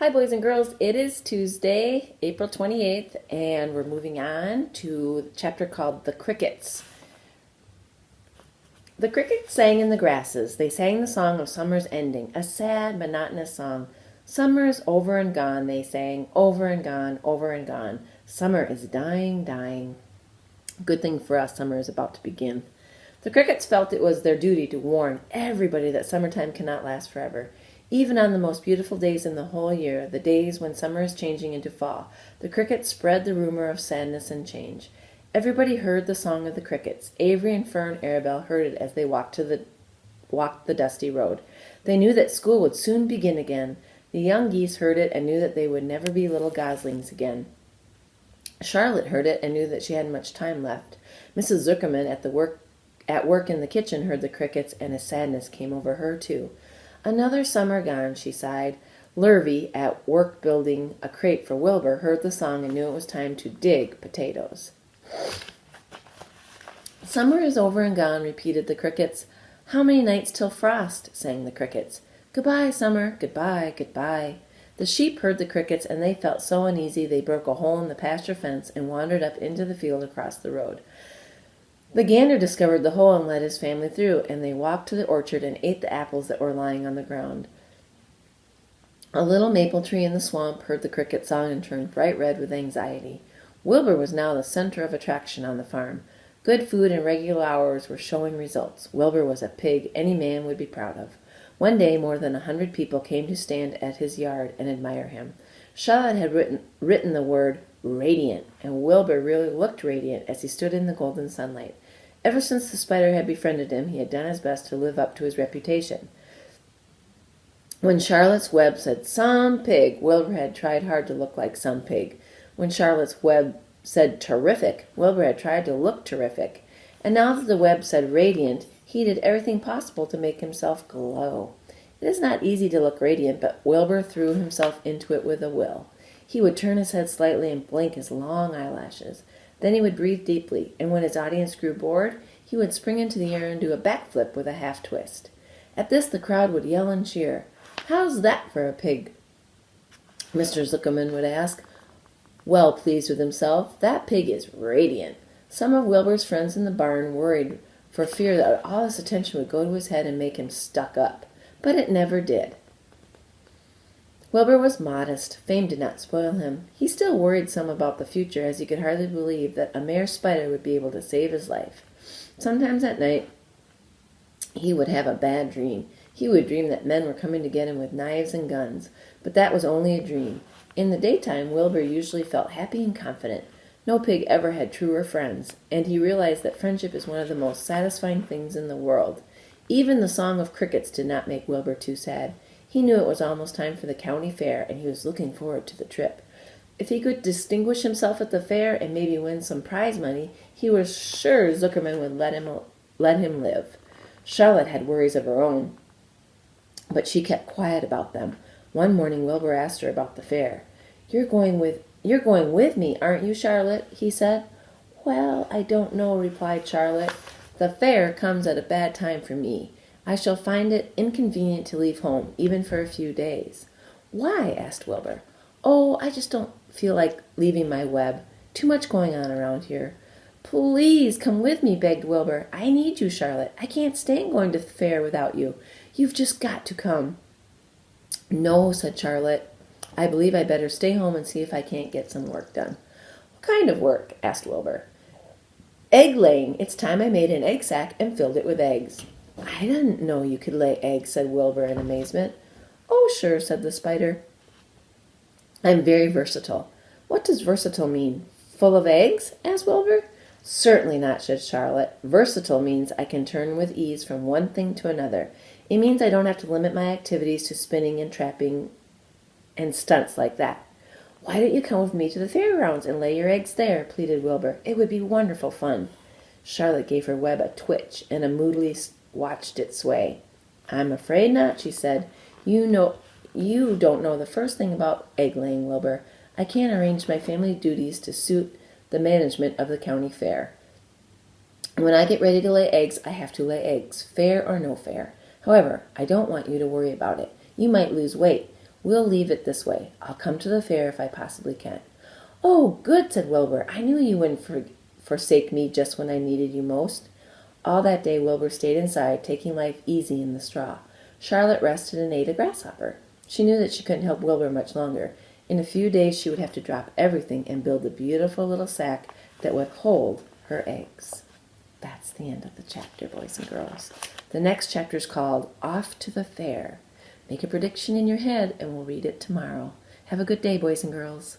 Hi, boys and girls. It is Tuesday, April 28th, and we're moving on to the chapter called The Crickets. The crickets sang in the grasses. They sang the song of summer's ending, a sad, monotonous song. Summer is over and gone, they sang, over and gone, over and gone. Summer is dying, dying. Good thing for us, summer is about to begin. The crickets felt it was their duty to warn everybody that summertime cannot last forever. Even on the most beautiful days in the whole year, the days when summer is changing into fall, the crickets spread the rumor of sadness and change. Everybody heard the song of the crickets. Avery and Fern Arabelle heard it as they walked the dusty road. They knew that school would soon begin again. The young geese heard it and knew that they would never be little goslings again. Charlotte heard it and knew that she hadn't much time left. Mrs. Zuckerman at work in the kitchen heard the crickets, and a sadness came over her too. Another summer gone, she sighed. Lurvy, at work building a crate for Wilbur, heard the song and knew it was time to dig potatoes. Summer is over and gone, repeated the crickets. How many nights till frost, sang the crickets. Goodbye, summer, goodbye, goodbye. The sheep heard the crickets, and they felt so uneasy they broke a hole in the pasture fence and wandered up into the field across the road. The gander discovered the hole and led his family through, and they walked to the orchard and ate the apples that were lying on the ground. A little maple tree in the swamp heard the cricket song and turned bright red with anxiety. Wilbur was now the center of attraction on the farm. Good food and regular hours were showing results. Wilbur was a pig any man would be proud of. One day more than 100 people came to stand at his yard and admire him. Charlotte had written the word radiant, and Wilbur really looked radiant as he stood in the golden sunlight. Ever since the spider had befriended him, he had done his best to live up to his reputation. When Charlotte's web said some pig, Wilbur had tried hard to look like some pig. When Charlotte's web said terrific, Wilbur had tried to look terrific. And now that the web said radiant, he did everything possible to make himself glow. It is not easy to look radiant, but Wilbur threw himself into it with a will. He would turn his head slightly and blink his long eyelashes. Then he would breathe deeply, and when his audience grew bored, he would spring into the air and do a backflip with a half-twist. At this, the crowd would yell and cheer. How's that for a pig? Mr. Zuckerman would ask. Well pleased with himself, that pig is radiant. Some of Wilbur's friends in the barn worried for fear that all this attention would go to his head and make him stuck up. But it never did. Wilbur was modest. Fame did not spoil him. He still worried some about the future, as he could hardly believe that a mere spider would be able to save his life. Sometimes at night he would have a bad dream. He would dream that men were coming to get him with knives and guns, but that was only a dream. In the daytime, Wilbur usually felt happy and confident. No pig ever had truer friends, and he realized that friendship is one of the most satisfying things in the world. Even the song of crickets did not make Wilbur too sad. He knew it was almost time for the county fair, and he was looking forward to the trip. If he could distinguish himself at the fair and maybe win some prize money, he was sure Zuckerman would let him live. Charlotte had worries of her own, but she kept quiet about them. One morning Wilbur asked her about the fair. You're going with me, aren't you, Charlotte? He said. Well, I don't know, replied Charlotte. The fair comes at a bad time for me. I shall find it inconvenient to leave home, even for a few days. Why? Asked Wilbur. Oh, I just don't feel like leaving my web. Too much going on around here. Please come with me, begged Wilbur. I need you, Charlotte. I can't stand going to the fair without you. You've just got to come. No, said Charlotte. I believe I better stay home and see if I can't get some work done. What kind of work? Asked Wilbur. Egg laying. It's time I made an egg sack and filled it with eggs. I didn't know you could lay eggs, said Wilbur in amazement. Oh, sure, said the spider. I'm very versatile. What does versatile mean? Full of eggs? Asked Wilbur. Certainly not, said Charlotte. Versatile means I can turn with ease from one thing to another. It means I don't have to limit my activities to spinning and trapping and stunts like that. Why don't you come with me to the fairgrounds and lay your eggs there, pleaded Wilbur. It would be wonderful fun. Charlotte gave her web a twitch and moodily watched it sway. I'm afraid not, she said. You don't know the first thing about egg-laying, Wilbur. I can't arrange my family duties to suit the management of the county fair. When I get ready to lay eggs, I have to lay eggs, fair or no fair. However, I don't want you to worry about it. You might lose weight. We'll leave it this way. I'll come to the fair if I possibly can." "Oh, good," said Wilbur. "I knew you wouldn't forsake me just when I needed you most." All that day Wilbur stayed inside, taking life easy in the straw. Charlotte rested and ate a grasshopper. She knew that she couldn't help Wilbur much longer. In a few days she would have to drop everything and build the beautiful little sack that would hold her eggs. That's the end of the chapter, boys and girls. The next chapter is called Off to the Fair. Make a prediction in your head and we'll read it tomorrow. Have a good day, boys and girls.